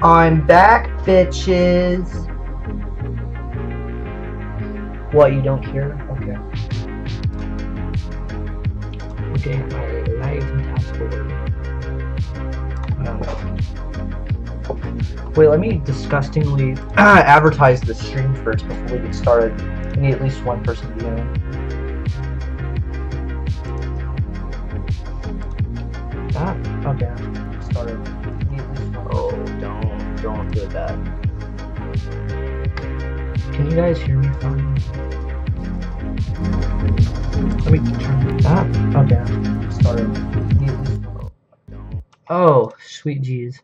I'm back, bitches. What, you don't hear? Okay. Okay, my live task forward. Wait, let me disgustingly advertise the stream first before we get started. We need at least one person to be in. Ah, okay. Started. Oh, don't do that. Can you guys hear me fine? Let me turn that. Okay. Started. Oh, sweet jeez.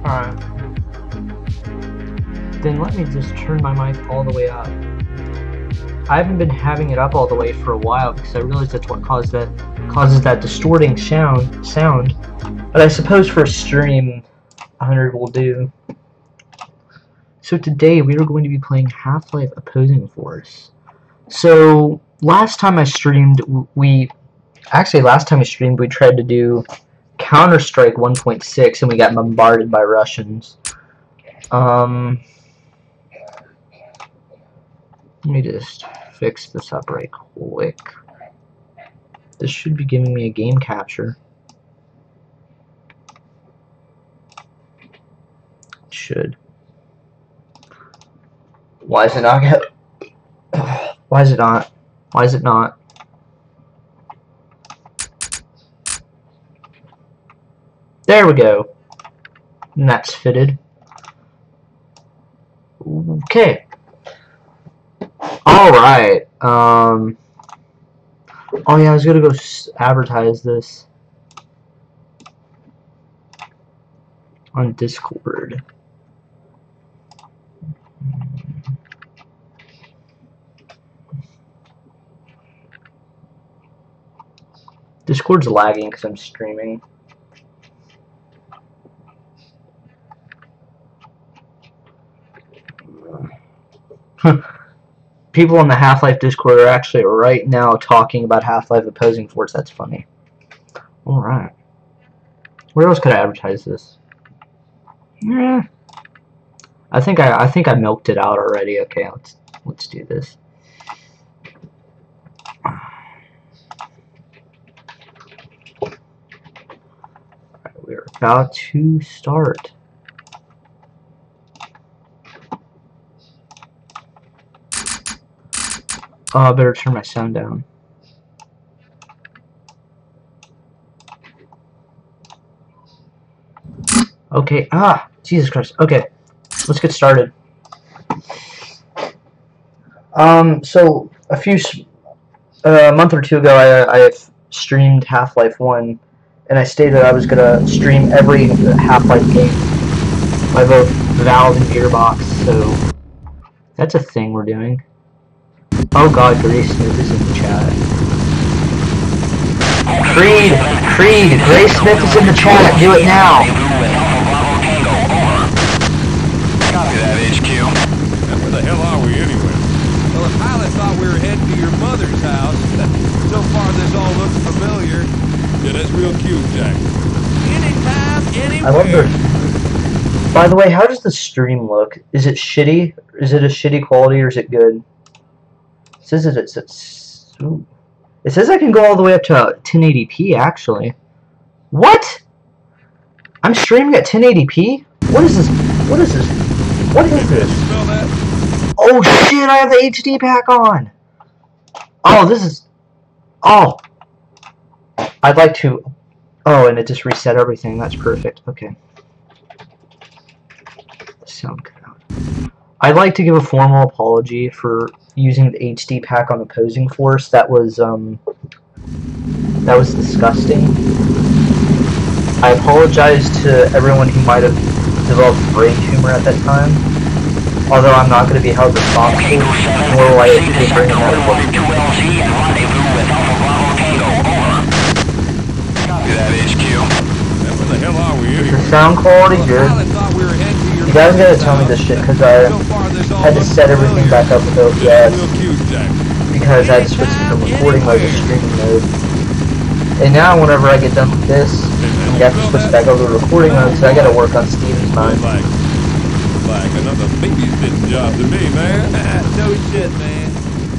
Alright. Then let me just turn my mic all the way up. I haven't been having it up all the way for a while because I realized that's what causes that distorting sound. But I suppose for a stream, 100 will do. So today we are going to be playing Half-Life Opposing Force. So last time I streamed, we tried to do Counter-Strike 1.6 and we got bombarded by Russians. Let me just fix this up right quick. This should be giving me a game capture. It should. Why is it not? Why is it not? Why is it not? There we go. And that's fitted. Okay. Alright. Oh yeah, I was gonna go advertise this on Discord. Discord's lagging because I'm streaming. People on the Half-Life Discord are actually right now talking about Half-Life Opposing Force. That's funny. Alright. Where else could I advertise this? I think I milked it out already. Okay, let's do this. Alright, we're about to start. Oh, I better turn my sound down. Okay, Jesus Christ. Okay, let's get started. So a month or two ago, I streamed Half-Life 1, and I stated I was gonna stream every Half-Life game by both Valve and Gearbox, so that's a thing we're doing. Oh god, Gray Smith is in the chat. Creed, Gray Smith is in the chat, do it now! Copy that, HQ. And where the hell are we anyway? Well, the pilot thought we were heading to your mother's house. So far this all looks familiar. Yeah, that's real cute, Jack. Anytime, anywhere. I love their... By the way, how does the stream look? Is it shitty? Is it a shitty quality or is it good? It says I can go all the way up to 1080p, actually. What? I'm streaming at 1080p? What is this? What is this? What is this? Smell that? Oh shit, I have the HD pack on! Oh, this is... Oh! I'd like to... Oh, and it just reset everything. That's perfect. Okay. Sound cut out. I'd like to give a formal apology for using the HD pack on Opposing Force. That was disgusting. I apologize to everyone who might have developed brain tumor at that time. Although I'm not going to be held responsible, nor will I be bringing that up. Copy that, HQ. And where the hell are we Is anyway? the sound quality good? You guys gotta tell me this shit, because I had to set everything back up with OBS, Real cute, Jack. because I had to switch it from recording mode to streaming mode. And now whenever I get done with this, have to switch back over to recording mode, so I gotta work on Steven's mind. Like another babysitting job to me, man. No shit, man.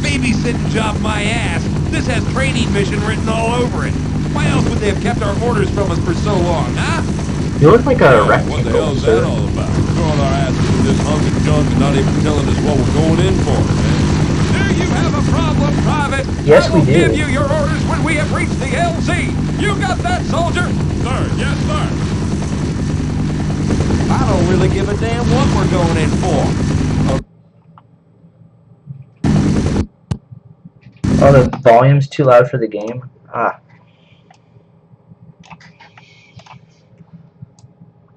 Babysitting job my ass. This has training mission written all over it. Why else would they have kept our orders from us for so long, huh? You look like a What the hell rectangle, is sir. that all about? Throwing our asses in this hunk of junk and not even telling us what we're going in for, man. Do you have a problem, Private? Yes, I will we do. give you your orders when we have reached the LZ. You got that, soldier? Sir, yes, sir. I don't really give a damn what we're going in for. Oh, the volume's too loud for the game? Ah.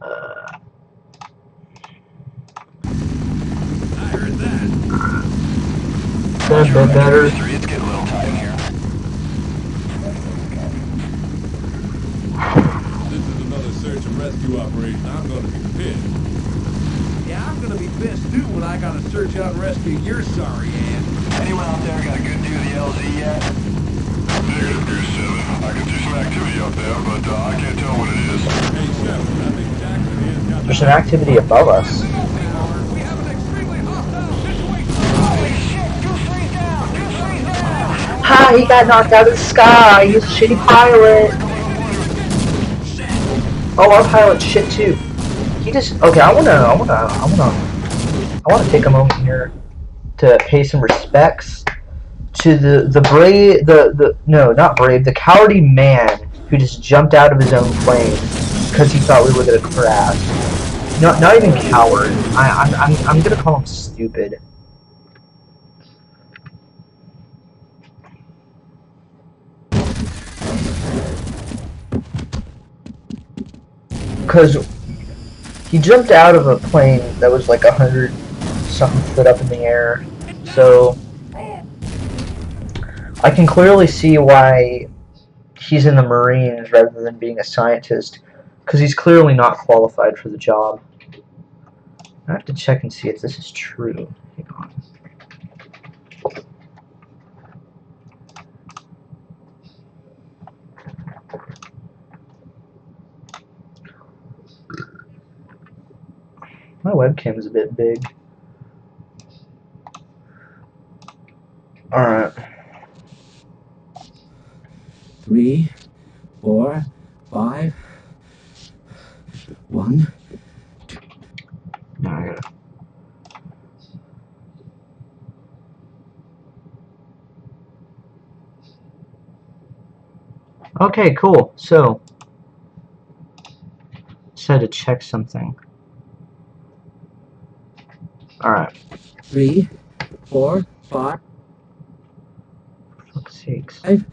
I heard that. Could have been better. It's getting a little tight in here. This is another search and rescue operation. I'm going to be pissed. Yeah, I'm gonna be pissed too when I gotta search out and rescue your sorry ass. Anyone out there got a good view of the LZ yet? Negative, Goose 7. I can see some activity up there, but I can't tell what it is. Hey, Chef, I think Jackson has got There's an activity above us. We have an extremely hostile situation. Holy shit! Goose 3's down! Goose 3's down! Ha! He got knocked out of the sky! He's a shitty pilot! Oh, our pilot's shit too. He just... Okay, I wanna take a moment here to pay some respects to the brave... No, not brave. The cowardly man who just jumped out of his own plane because he thought we were gonna crash. Not even coward. I'm gonna call him stupid. Because he jumped out of a plane that was like 100 something foot up in the air. So I can clearly see why he's in the Marines rather than being a scientist, because he's clearly not qualified for the job. I have to check and see if this is true. Hang on. My webcam is a bit big. Alright. 3, 4, 5, 1. No, I gotta... Okay, cool. So, just had to check something. Alright. 3, 4, 5. For fuck's sakes. 5.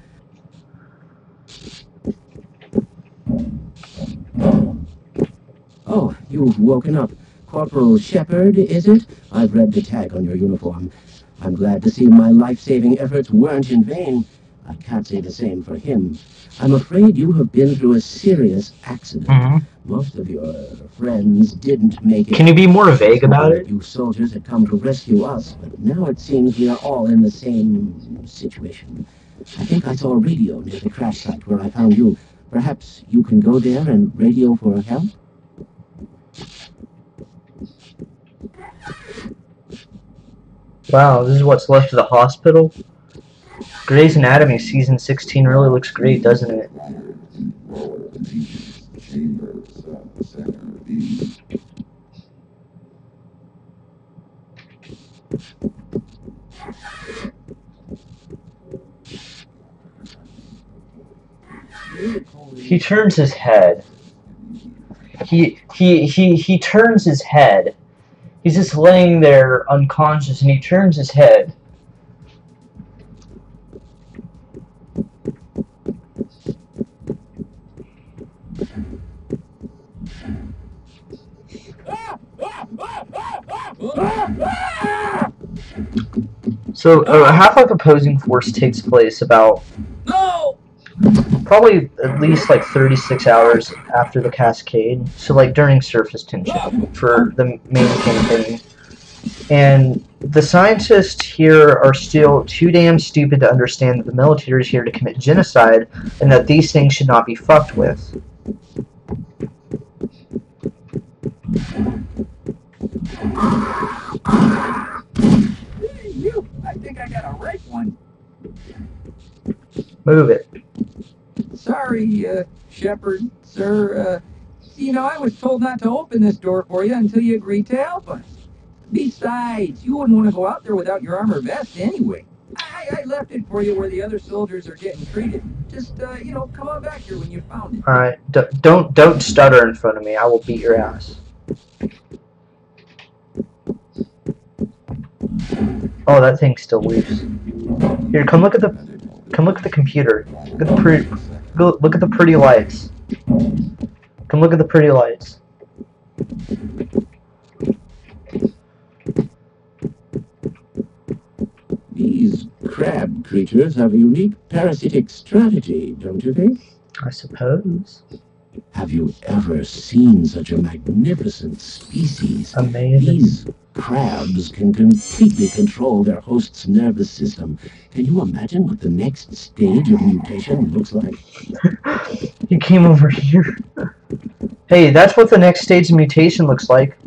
Oh, you've woken up. Corporal Shepard, is it? I've read the tag on your uniform. I'm glad to see my life-saving efforts weren't in vain. I can't say the same for him. I'm afraid you have been through a serious accident. Mhm. Most of your friends didn't make it. Can you be more vague about it? You soldiers had come to rescue us, but now it seems we are all in the same situation. I think I saw a radio near the crash site where I found you. Perhaps you can go there and radio for help? Wow, this is what's left of the hospital? Grey's Anatomy Season 16 really looks great, doesn't it? He turns his head. He turns his head. He's just laying there unconscious and he turns his head. So Half-Life Opposing Force takes place about probably at least like 36 hours after the Cascade, so like during surface tension for the main campaign. And the scientists here are still too damn stupid to understand that the military is here to commit genocide and that these things should not be fucked with. Hey, you! I think I got a right one. Move it. Sorry, Shepard, sir. I was told not to open this door for you until you agreed to help us. Besides, you wouldn't want to go out there without your armor vest anyway. I left it for you where the other soldiers are getting treated. Just, come on back here when you found it. Alright, don't stutter in front of me. I will beat your ass. Oh, that thing's still loose. Here, come look at the computer. Look at the pretty lights. Come look at the pretty lights. These crab creatures have a unique parasitic strategy, don't you think? I suppose. Have you ever seen such a magnificent species? Amazing. These crabs can completely control their host's nervous system. Can you imagine what the next stage of mutation looks like? You came over here. Hey, that's what the next stage of mutation looks like.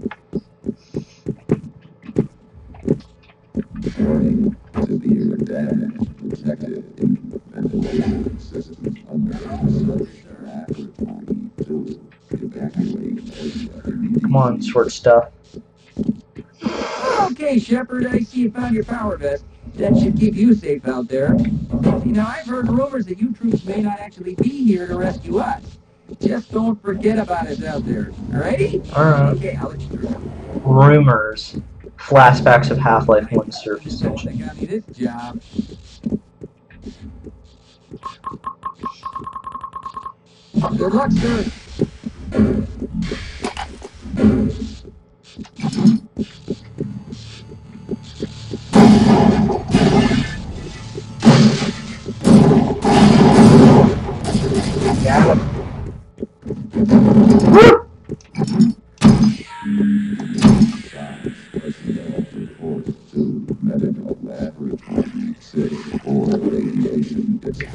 Warning, severe damage detected in ventilation systems under construction at requiring to evacuate. Come on, short stuff. Okay, Shepard, I see you found your power vest. That should keep you safe out there. I've heard rumors that you troops may not actually be here to rescue us. Just don't forget about us out there. Alrighty? Alright. Okay, I'll let you through. Rumors. Flashbacks of Half-Life 1 surface They tension. got me this job. Good luck, sir.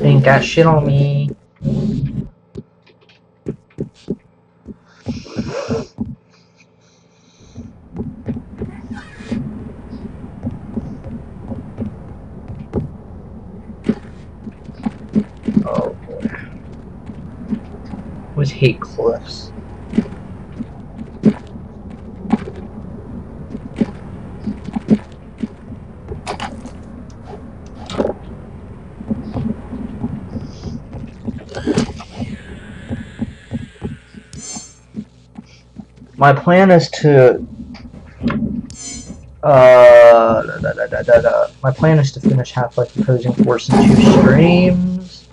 Ain't got shit on me. Oh boy. Always hate cliffs. My plan is to my plan is to finish Half-Life Opposing Force in 2 streams.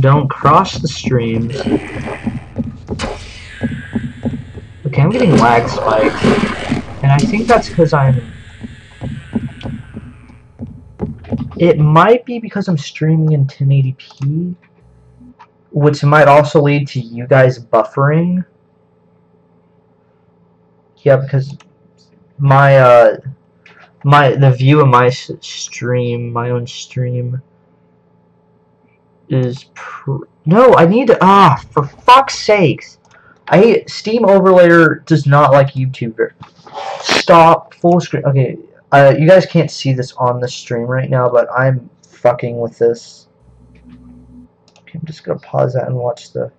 Don't cross the streams. Okay, I'm getting lag spikes, and I think that's because it might be because I'm streaming in 1080p, which might also lead to you guys buffering. Yeah, because the view of my stream, my own stream, is no. I need to for fuck's sakes! Steam Overlayer does not like YouTube. Stop full screen. Okay, you guys can't see this on the stream right now, but I'm fucking with this. Okay, I'm just gonna pause that and watch the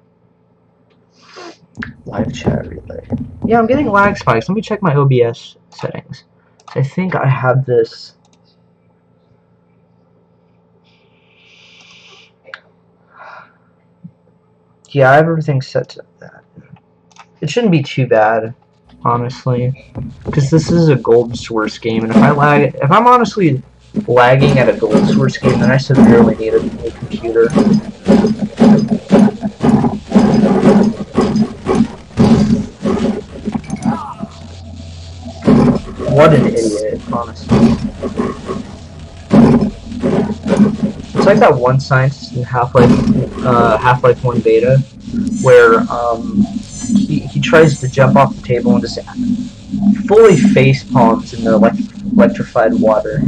live chat relay. Yeah, I'm getting lag spikes. Let me check my OBS settings. I think I have this. Yeah, I have everything set to that. It shouldn't be too bad, honestly, because this is a gold source game, and if I'm honestly lagging at a gold source game, then I severely need a new computer. What an idiot, honestly. It's like that one scientist in Half-Life 1 beta, where he tries to jump off the table and just fully face palms in the electrified water.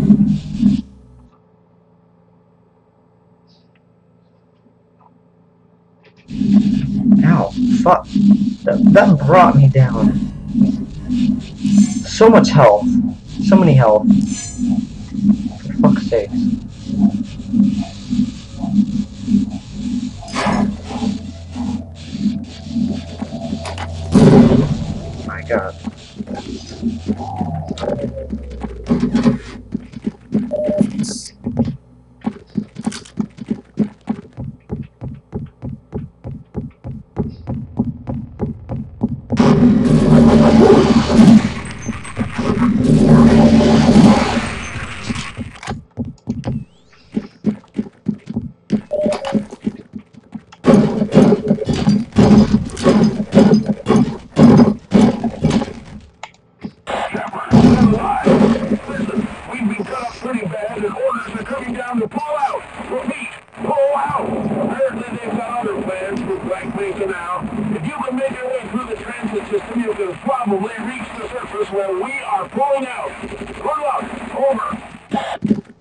Ow, fuck. That brought me down. So much health. So many health. For fuck's sake. My god.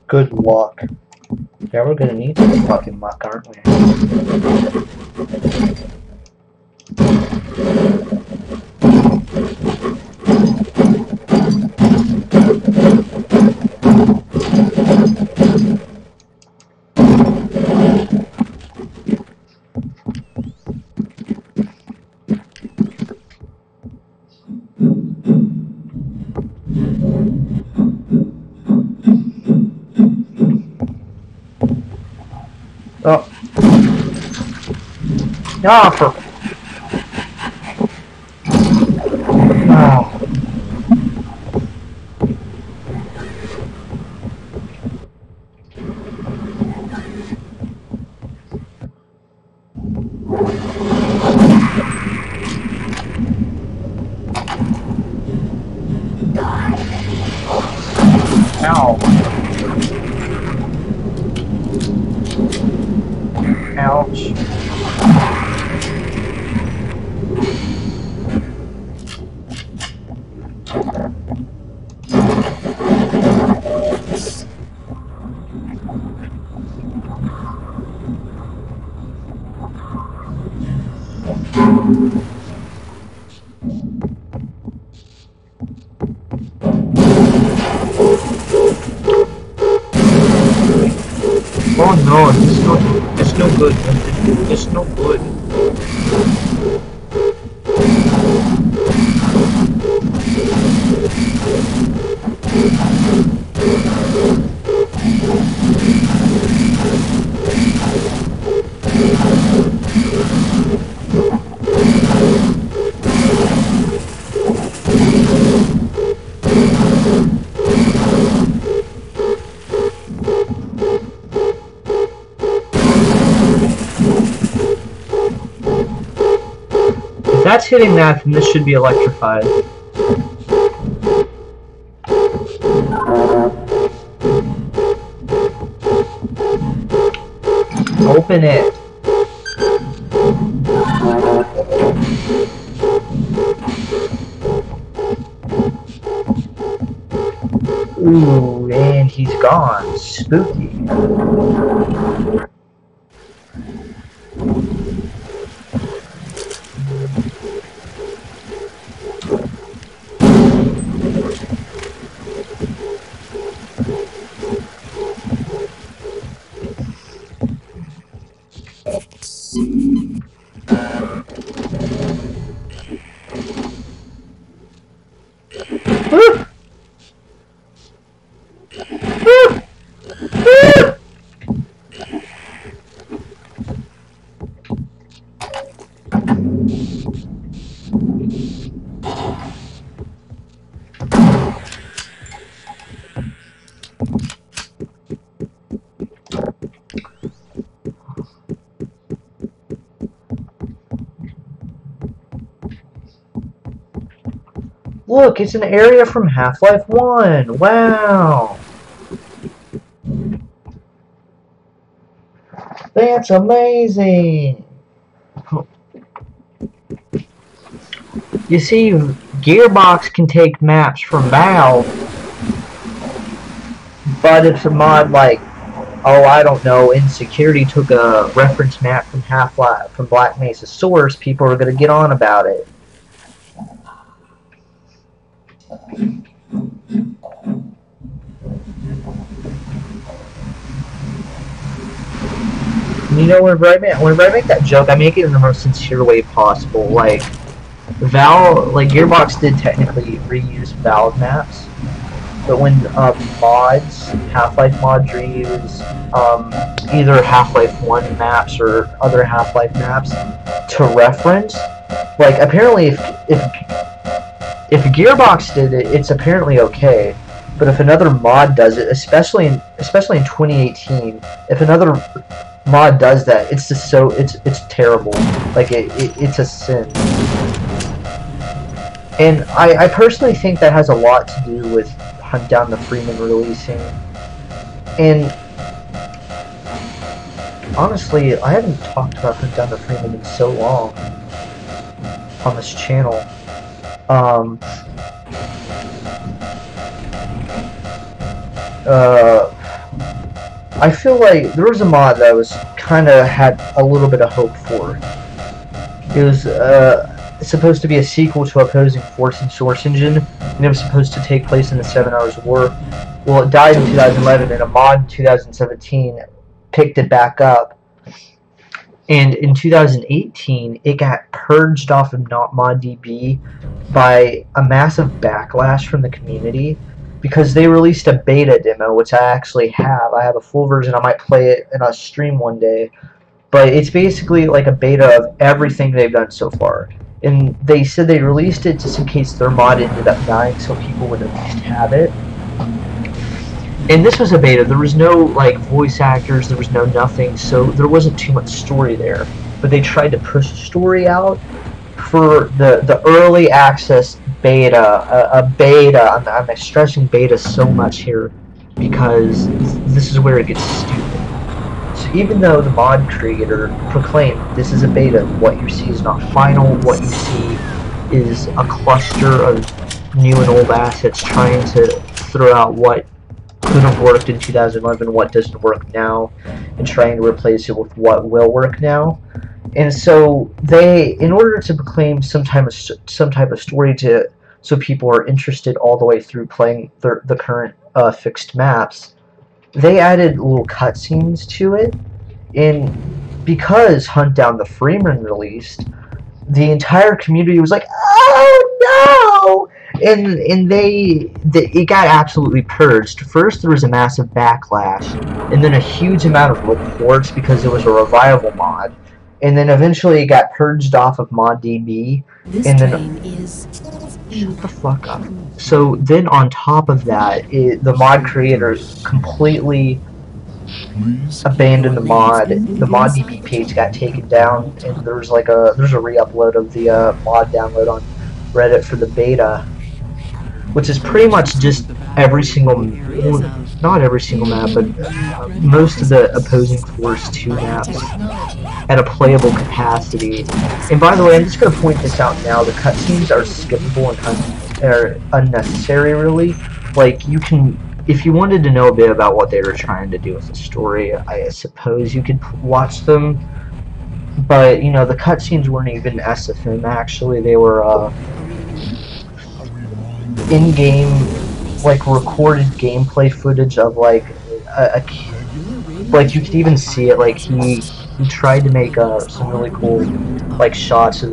Good luck. Yeah, we're gonna need some fucking luck, aren't we? Oh. Ah, for... Oh. Ow. Ouch. Oh no, it's no good. It's no good. If that's hitting that, then this should be electrified. Open it. Ooh, and he's gone. Spooky. Look, it's an area from Half-Life 1. Wow. That's amazing. You see, Gearbox can take maps from Valve, but it's a mod like oh, I don't know, Insecurity took a reference map from Half-Life, from Black Mesa source, people are gonna get on about it. You know, whenever I make that joke, I make it in the most sincere way possible. Like, Gearbox did technically reuse Valve maps, but when mods, Half-Life mods reuse either Half-Life 1 maps or other Half-Life maps to reference, like, apparently if Gearbox did it, it's apparently okay. But if another mod does it, especially in 2018, if another mod does that, it's just it's terrible. Like it's a sin. And I personally think that has a lot to do with Hunt Down the Freeman releasing. And honestly, I haven't talked about Hunt Down the Freeman in so long on this channel. I feel like there was a mod that I was kind of had a little bit of hope for. It was supposed to be a sequel to Opposing Force and Source Engine, and it was supposed to take place in the 7 Hours War. Well, it died in 2011, and a mod in 2017 picked it back up. And in 2018, it got purged off of ModDB by a massive backlash from the community, because they released a beta demo, which I actually have. I have a full version. I might play it in a stream one day. But it's basically like a beta of everything they've done so far. And they said they released it just in case their mod ended up dying, so people would at least have it. And this was a beta. There was no like voice actors. There was no nothing. So there wasn't too much story there. But they tried to push the story out for the early access beta, a beta. I'm stressing beta so much here because this is where it gets stupid. So even though the mod creator proclaimed this is a beta, what you see is not final. What you see is a cluster of new and old assets trying to throw out what could have worked in 2011, what doesn't work now, and trying to replace it with what will work now. And so they, in order to proclaim some type of story so people are interested all the way through playing the current fixed maps, they added little cutscenes to it. And because Hunt Down the Freeman released, the entire community was like, "Oh no!" And it got absolutely purged. First, there was a massive backlash, and then a huge amount of reports because it was a revival mod. And then eventually it got purged off of ModDB. This and train then is... shut the fuck up. So then on top of that, the mod creators completely abandoned the mod. The ModDB page got taken down, and there's a re-upload of the mod download on Reddit for the beta, which is pretty much just every single, well, not every single map, but most of the Opposing Force 2 maps at a playable capacity. And by the way, I'm just going to point this out now, the cutscenes are skippable and are unnecessary, really. Like, you can, if you wanted to know a bit about what they were trying to do with the story, I suppose you could watch them. But, you know, the cutscenes weren't even SFM, actually. They were, in-game, like, recorded gameplay footage of, like, like, you could even see it, like, he tried to make, some really cool, like, shots of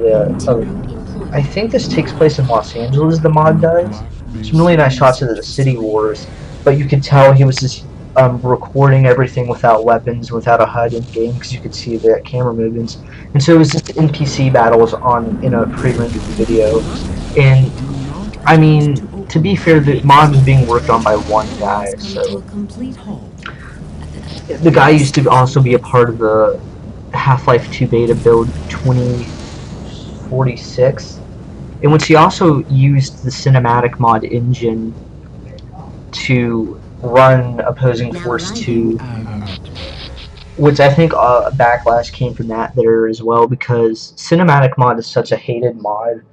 I think this takes place in Los Angeles, the mod does. Some really nice shots of the city wars, but you could tell he was just, recording everything without weapons, without a HUD in-game, because you could see the camera movements. And so it was just NPC battles in a pre-rendered video. And I mean, to be fair, the mod was being worked on by one guy, so the guy used to also be a part of the Half-Life 2 beta build 2046, in which he also used the cinematic mod engine to run Opposing Force 2, which I think a backlash came from that there as well, because cinematic mod is such a hated mod.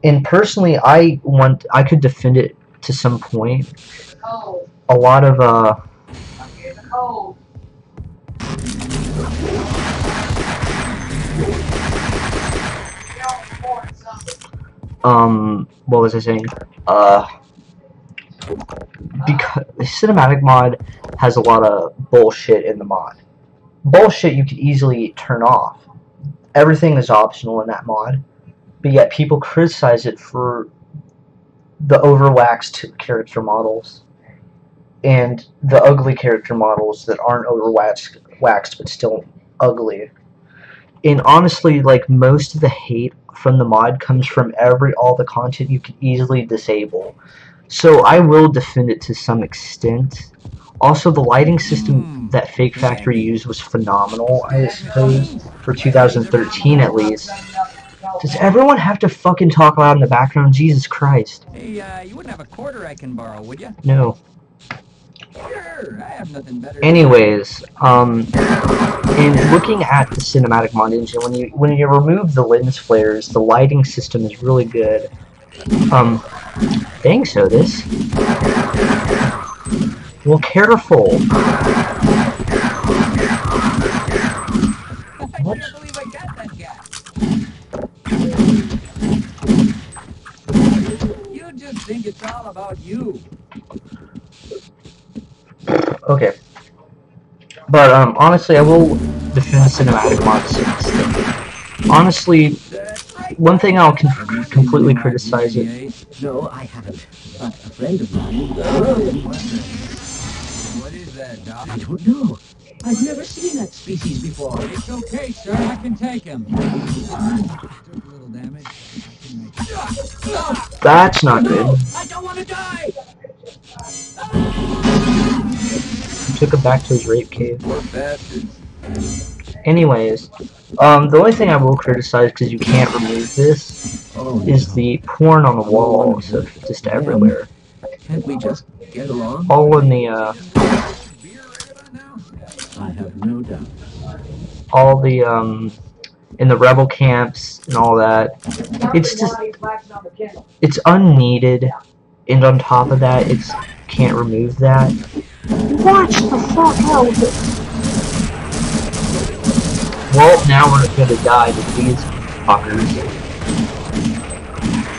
And personally, I could defend it to some point. A lot of what was I saying? Because the cinematic mod has a lot of bullshit in the mod. Bullshit you could easily turn off. Everything is optional in that mod, but yet people criticize it for the overwaxed character models and the ugly character models that aren't overwaxed but still ugly. And honestly, like, most of the hate from the mod comes from all the content you can easily disable. So I will defend it to some extent. Also, the lighting system that Fake Factory used was phenomenal, I suppose, for 2013 at least. Does everyone have to fucking talk loud in the background? Jesus Christ. Hey, you wouldn't have a quarter I can borrow, would you? No. Sure, I have nothing better. Anyways, in looking at the cinematic mod engine, when you remove the lens flares, the lighting system is really good. Dang, so this. Well, careful. I can't believe I got that guy. You just think it's all about you. Okay. But, honestly, I will defend the cinematic mod to some extent. Honestly, one thing I'll completely criticize it. No, I haven't. But a friend of mine... What is that, Doc? I don't know. I've never seen that species before. It's okay, sir. I can take him. Took a little damage. I can make it. That's not good. I don't want to die! Took him back to his rape cave. Poor bastards. Anyways, the only thing I will criticize, because you can't remove this, is the porn on the walls, of just everywhere. Can't we just get along? All in the, I have no doubt. all the, in the rebel camps and all that. It's just, it's unneeded, and on top of that, it's, can't remove that. Watch the fuck out! Well, now we're gonna die to these fuckers.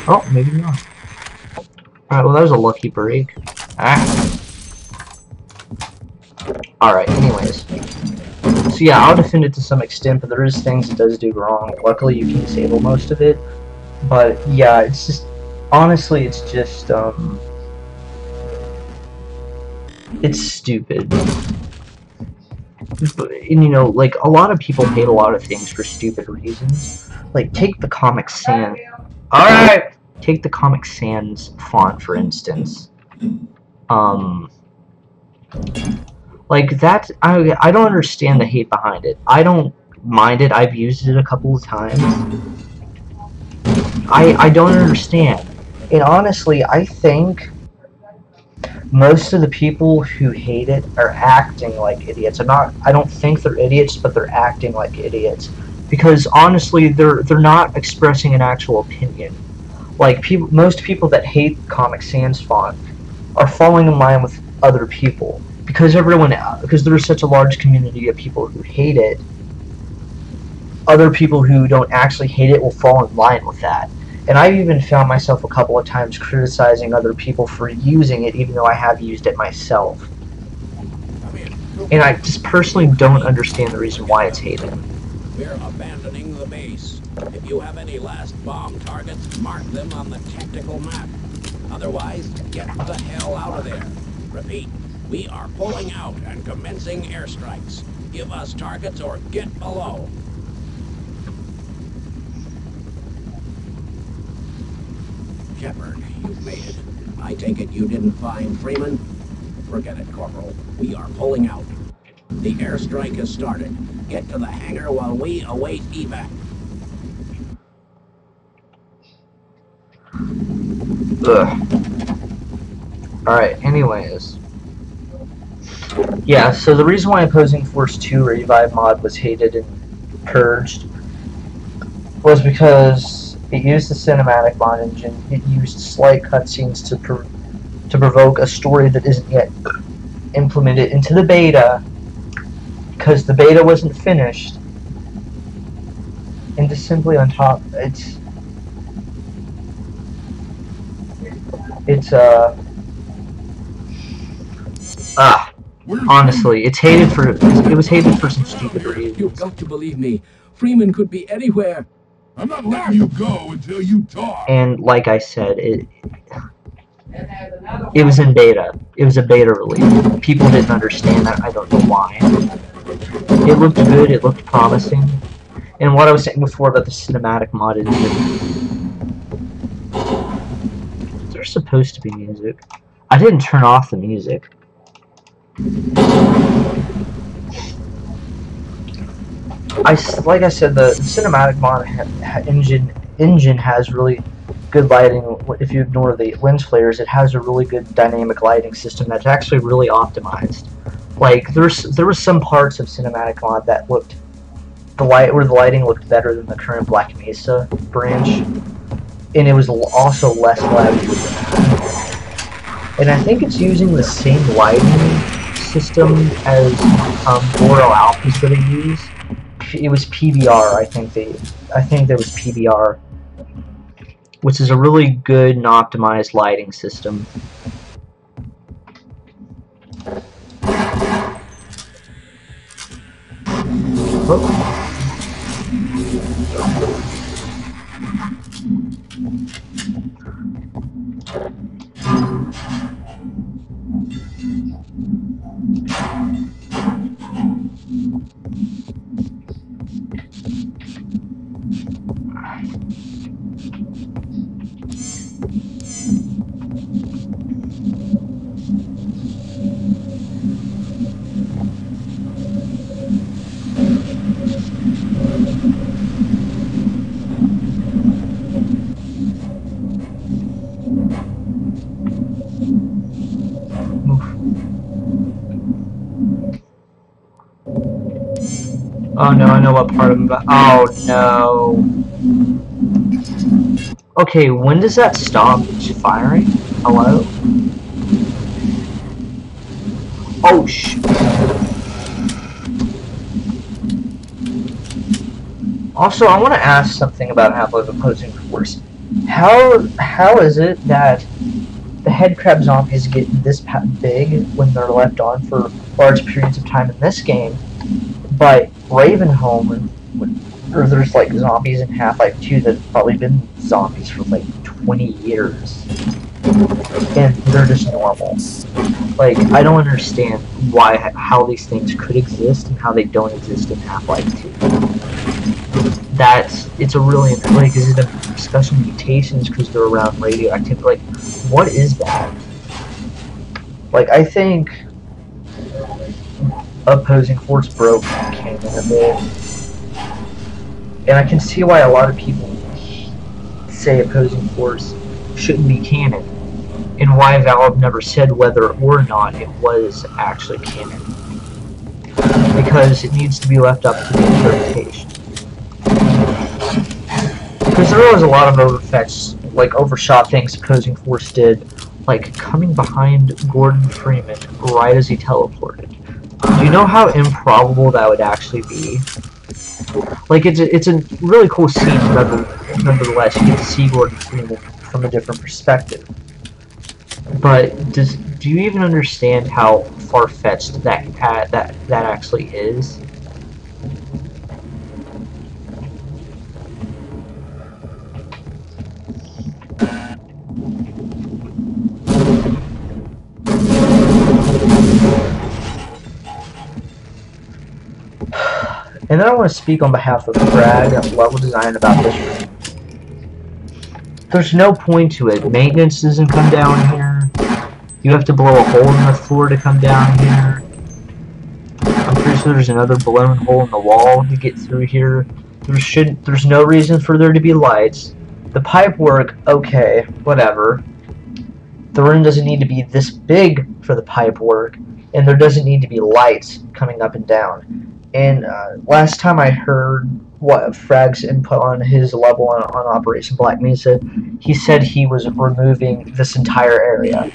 Oh, maybe not. Alright, well that was a lucky break. Alright, anyways. So yeah, I'll defend it to some extent, but there is things it does do wrong. Luckily you can disable most of it. But yeah, it's just, honestly, it's just, it's stupid. And you know, like, a lot of people hate a lot of things for stupid reasons. Like, take the Comic Sans. Alright! Take the Comic Sans font, for instance. Like, that, I don't understand the hate behind it. I don't mind it. I've used it a couple of times. I don't understand. And honestly, I think most of the people who hate it are acting like idiots. I don't think they're idiots, but they're acting like idiots. Because honestly, they're not expressing an actual opinion. Like, most people that hate Comic Sans font are falling in line with other people. Because there's such a large community of people who hate it, other people who don't actually hate it will fall in line with that. And I've even found myself a couple of times criticizing other people for using it, even though I have used it myself. And I just personally don't understand the reason why it's hated. We're abandoning the base. If you have any last bomb targets, mark them on the tactical map. Otherwise, get the hell out of there. Repeat, we are pulling out and commencing airstrikes. Give us targets or get below. Shepard, you've made it. I take it you didn't find Freeman? Forget it, Corporal. We are pulling out. The airstrike has started. Get to the hangar while we await evac. Ugh. Alright, anyways. Yeah, so the reason why Opposing Force 2 Revive mod was hated and purged was because it used the cinematic mod engine. It used slight cutscenes to provoke a story that isn't yet implemented into the beta, because the beta wasn't finished. And just simply on top, It's honestly, it's hated for it was hated for some stupid reasons. You've got to believe me. Freeman could be anywhere. I'm not letting you go until you talk. And like I said, it was in beta. It was a beta release. People didn't understand that. I don't know why. It looked good. It looked promising. And what I was saying before about the cinematic mod is that there's supposed to be music. I didn't turn off the music. Like I said, the cinematic mod engine has really good lighting. If you ignore the lens flares, it has a really good dynamic lighting system that's actually really optimized. Like there were some parts of cinematic mod that looked where the lighting looked better than the current Black Mesa branch, and it was also less laggy than that. And I think it's using the same lighting system as Boreal Alphas that I use. It was PBR, I think there was PBR, which is a really good and optimized lighting system. Oh. Oh no, I know what part I'm about. Oh no. Okay, when does that stop firing? Hello? Oh sh. Also, I want to ask something about Half-Life Opposing Force. How is it that the headcrab zombies get this big when they're left on for large periods of time in this game, but Ravenholm, or there's like zombies in Half-Life 2 that have probably been zombies for like 20 years, and they're just normal. Like, I don't understand how these things could exist and how they don't exist in Half-Life 2. It's a really, like, is it a special mutations because they're around radioactivity? Like, what is that? Like, I think Opposing Force broke canon a bit, and I can see why a lot of people say Opposing Force shouldn't be canon, and why Valve never said whether or not it was actually canon, because it needs to be left up to the interpretation. Because there was a lot of overshot things Opposing Force did, like coming behind Gordon Freeman right as he teleported. Do you know how improbable that would actually be? Like, it's a really cool scene, nonetheless. You get to see Gordon Freeman from a different perspective. But do you even understand how far-fetched that actually is? And then I want to speak on behalf of Brad and level design about this room. There's no point to it. Maintenance doesn't come down here. You have to blow a hole in the floor to come down here. I'm pretty sure there's another blown hole in the wall to get through here. There's no reason for there to be lights. The pipe work, okay, whatever. The room doesn't need to be this big for the pipe work, and there doesn't need to be lights coming up and down. And last time I heard what Frag's input on his level on Operation Black Mesa, he said he was removing this entire area.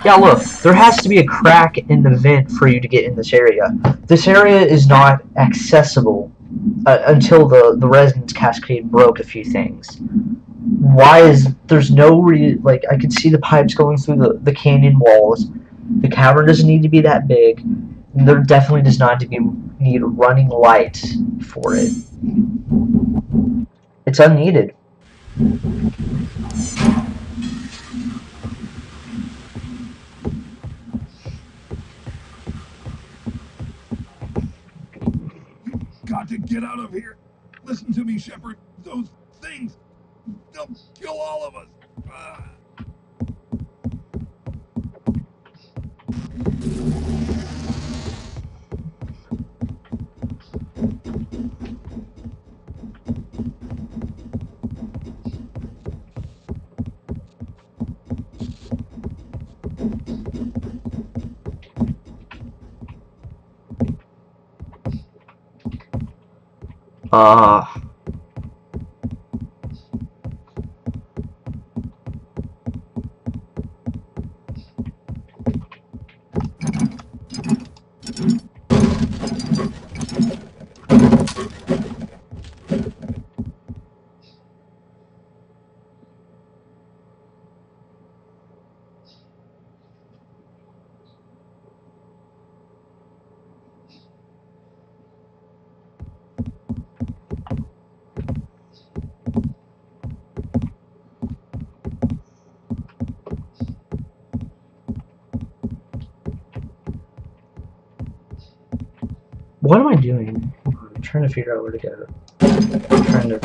Yeah, look, there has to be a crack in the vent for you to get in this area. This area is not accessible until the Resonance Cascade broke a few things. Why is there's no like I can see the pipes going through the canyon walls. The cavern doesn't need to be that big. And there definitely does not need running lights for it. It's unneeded. Got to get out of here. Listen to me, Shepard. Those things, they'll kill all of us. What am I doing? I'm trying to figure out where to go. I'm trying to.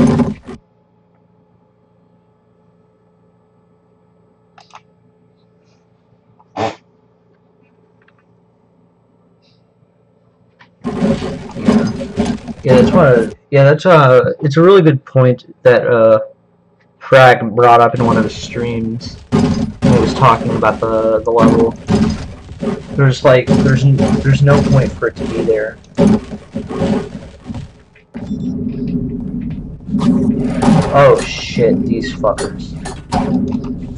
Yeah, that's what. Yeah, that's it's a really good point that Frag brought up in one of his streams when he was talking about the level. There's like there's no point for it to be there. Oh shit, these fuckers.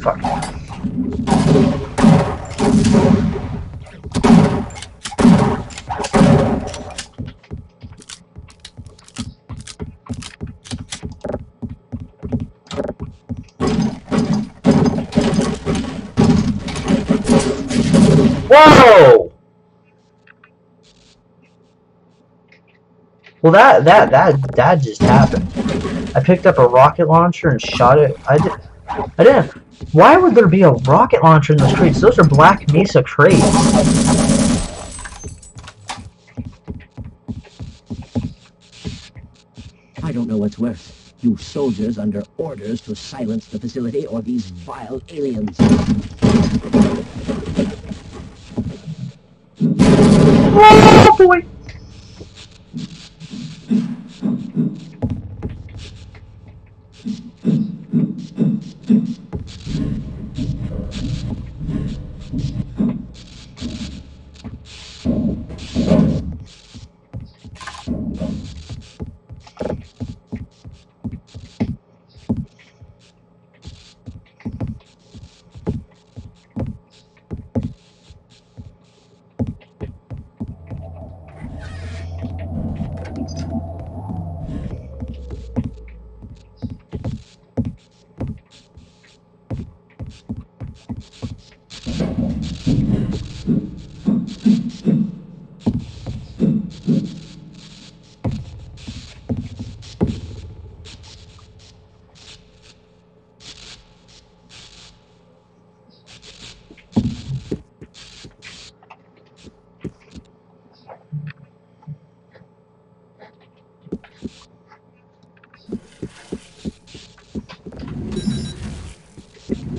Fuck. Whoa! Well, that just happened. I picked up a rocket launcher and shot it. I didn't. Why would there be a rocket launcher in those crates? Those are Black Mesa crates. I don't know what's worse. You soldiers under orders to silence the facility, or these vile aliens. Oh boy!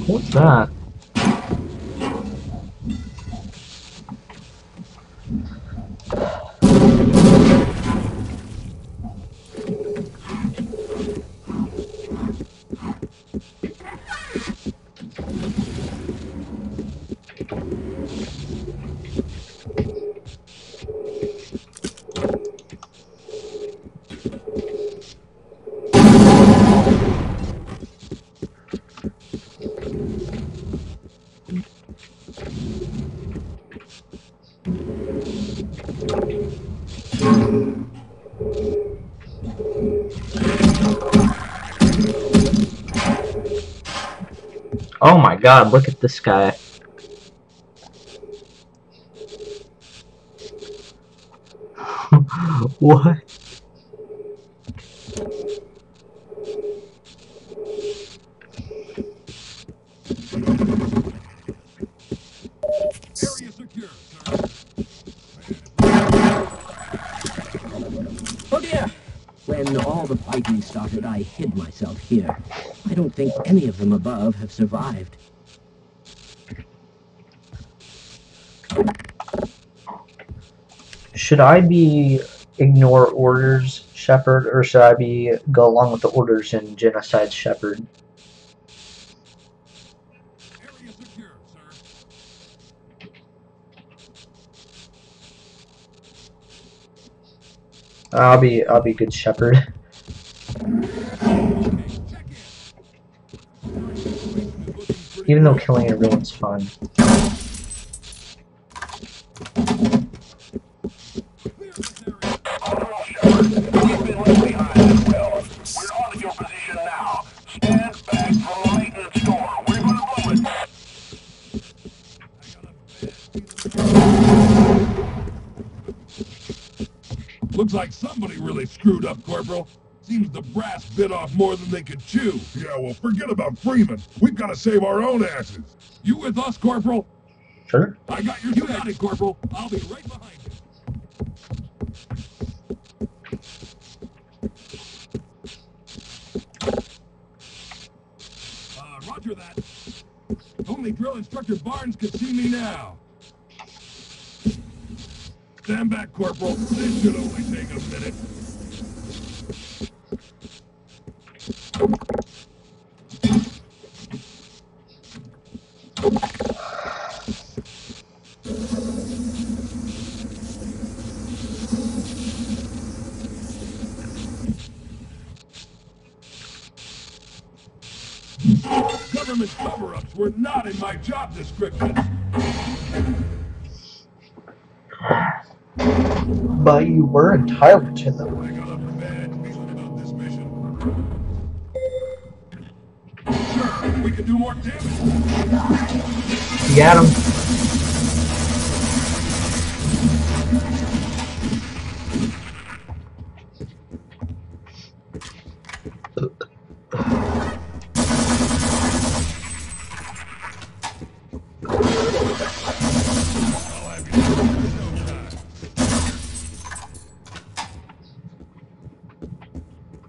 What's that? Oh my god, look at this guy. What? Area secure, sir. Oh dear! When all the fighting started, I hid myself here. I don't think any of them above have survived. Should I be ignore orders, Shepard, or should I be go along with the orders and genocide Shepard? Area secure, sir. I'll be good Shepard. Check in. Even though killing everyone's fun. Clear this area. Overall, Shepard, we've been left behind as well. We're on to your position now. Stand back from the maintenance door. We're gonna blow it. Looks like somebody really screwed up, Corporal. Seems the brass bit off more than they could chew. Yeah, well, forget about Freeman. We've got to save our own asses. You with us, Corporal? Sure. I got your... You got it, Corporal. I'll be right behind you. Roger that. Only Drill Instructor Barnes can see me now. Stand back, Corporal. This should only take a minute. Government cover-ups were not in my job description. But you were entitled to them. I got a bad feeling about this mission. Sure, we can do more damage. You got him.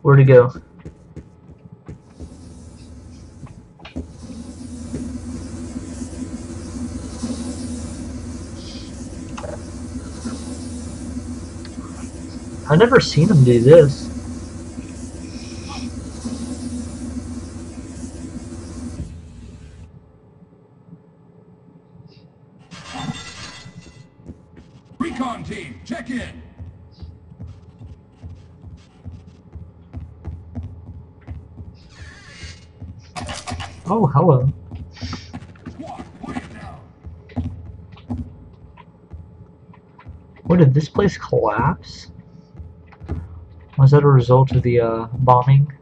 Where'd he go? I've never seen him do this. Recon team, check in. Oh, hello. Squad, quiet down. What, did this place collapse? Was that a result of the bombing?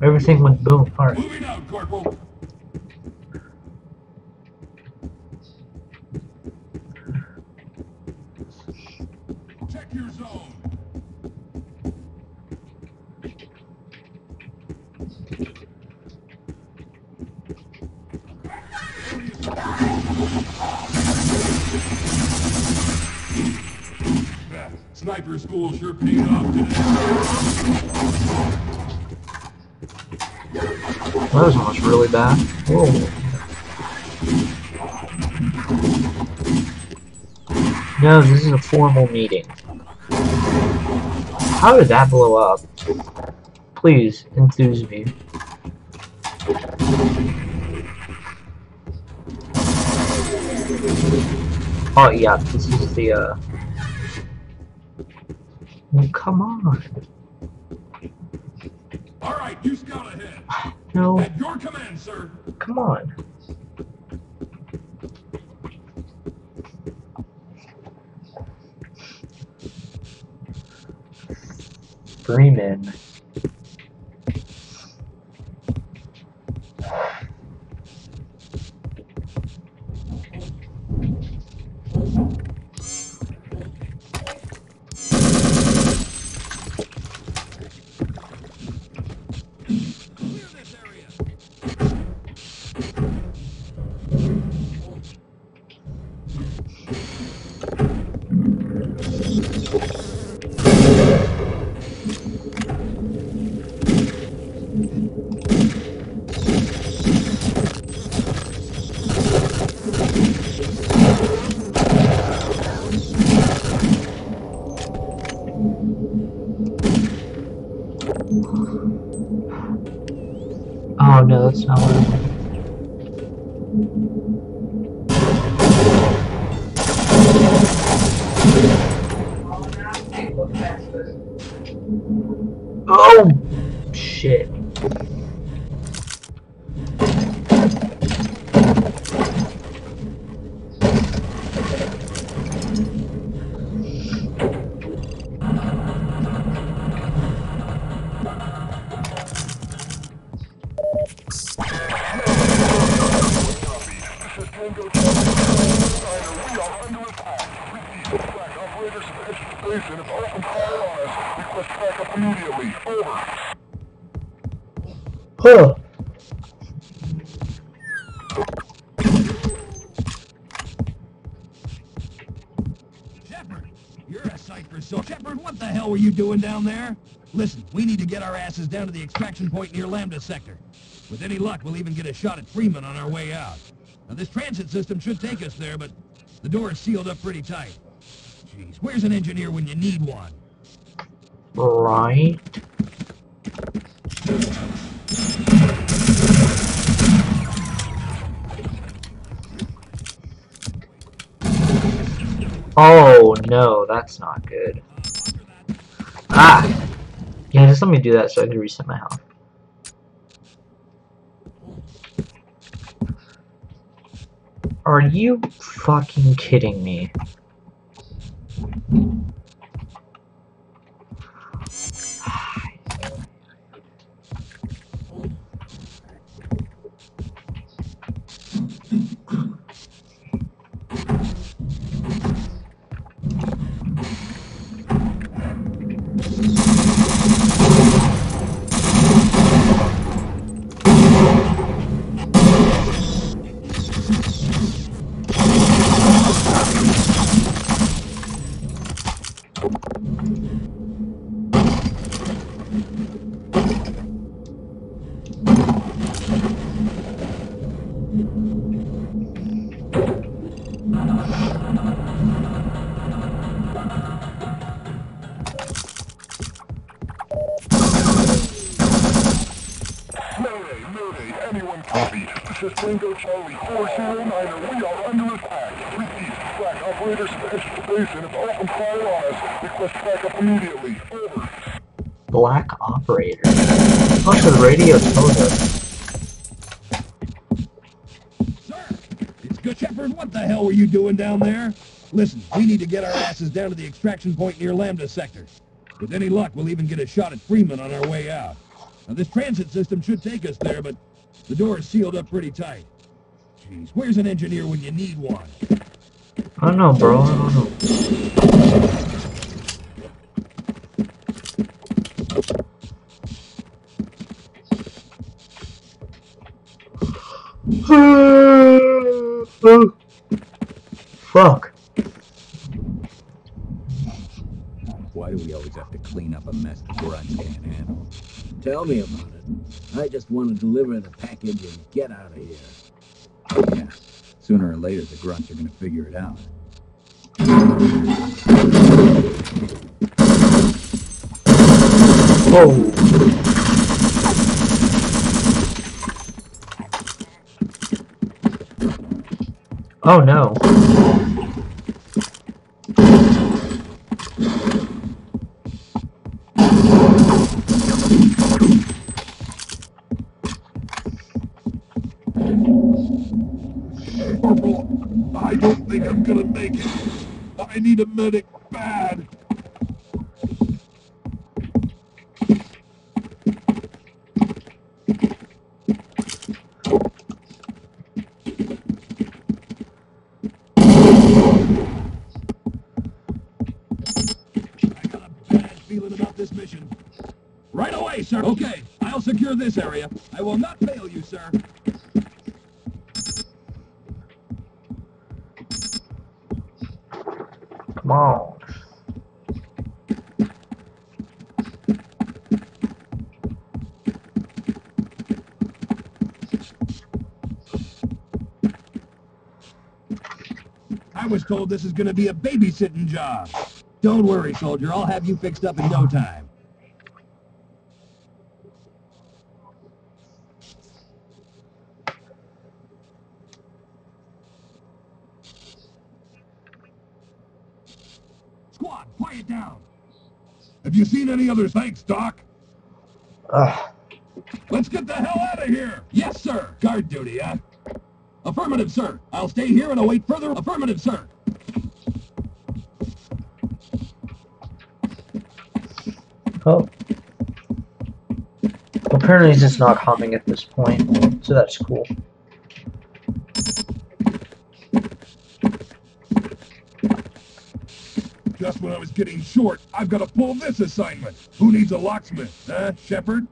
Everything went boom. Alright. Moving out, Corporal. Check your zone. That sniper school sure paid off today. That was almost really bad. Whoa. No, this is a formal meeting. How did that blow up? Please, enthuse me. Oh yeah, this is the oh, come on. Alright, you scout ahead. No, At your command, sir. come on. Freeman. Oh no, that's not what I want. Oh shit. Huh. Shepard, you're a sight for sore. Shepard, what the hell were you doing down there? Listen, we need to get our asses down to the extraction point near Lambda Sector. With any luck, we'll even get a shot at Freeman on our way out. Now, this transit system should take us there, but the door is sealed up pretty tight. Jeez, where's an engineer when you need one? Right. Oh no, that's not good. Ah! Yeah, just let me do that so I can reset my health. Are you fucking kidding me? Anyone copy? This is Tango Charlie 409er. We are under attack. Repeat, track operators to the edge of the basin. If open fire on us, request backup immediately. Over. Black operator. Plus the radio told us. Sir, it's good. Shepard, what the hell were you doing down there? Listen, we need to get our asses down to the extraction point near Lambda Sector. With any luck, we'll even get a shot at Freeman on our way out. Now, this transit system should take us there, but the door is sealed up pretty tight. Jeez, where's an engineer when you need one? I don't know, bro. I don't know. Fuck. Why do we always have to clean up a mess the grunts can't handle? Tell me about it. I just want to deliver the package and get out of here. Yeah, sooner or later the grunts are going to figure it out. Whoa. Oh no. Corporal, I don't think I'm gonna make it. I need a medic bad. I got a bad feeling about this mission. Right away, sir. Okay, I'll secure this area. I will not fail you, sir. Come on. I was told this is going to be a babysitting job. Don't worry, soldier. I'll have you fixed up in no time. Quiet down. Have you seen any others? Thanks, Doc. Ugh. Let's get the hell out of here. Yes, sir. Guard duty, huh? Affirmative, sir. I'll stay here and await further. Affirmative, sir. Oh. Apparently he's just not humming at this point, so that's cool. Just when I was getting short, I've got to pull this assignment. Who needs a locksmith, huh, Shepard?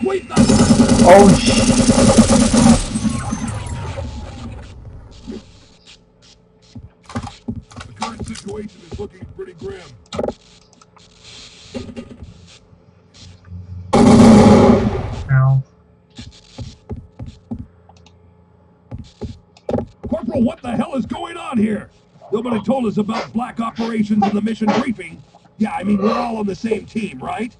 Wait the... Oh, shit. The current situation is looking pretty grim. Ow. Corporal, what the hell is going on here? Nobody told us about black operations in the mission briefing. Yeah, I mean, we're all on the same team, right?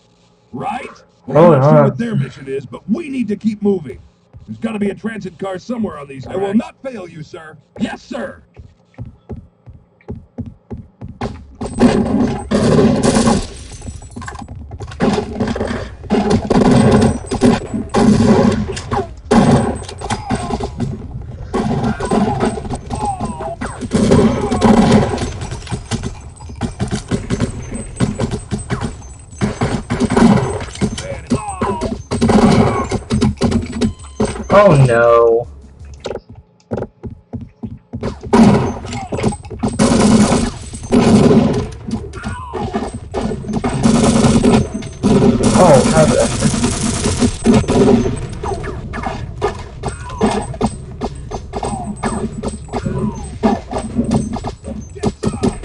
Right? Well, I'm not sure what their mission is, but we need to keep moving. There's got to be a transit car somewhere on these tracks. I will not fail you, sir. Yes, sir. Oh no. Oh, how did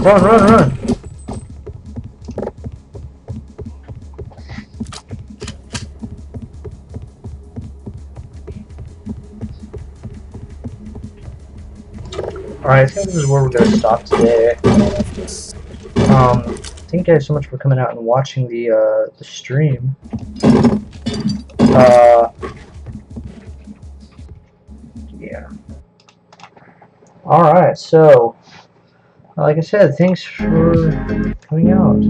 Run, run, run! Alright, I think this is where we're going to stop today. Thank you guys so much for coming out and watching the stream. Yeah. Alright, so, like I said, thanks for coming out.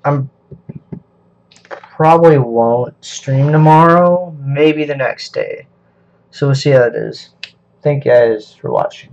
I'm probably won't stream tomorrow, maybe the next day. So we'll see how it is. Thank you guys for watching.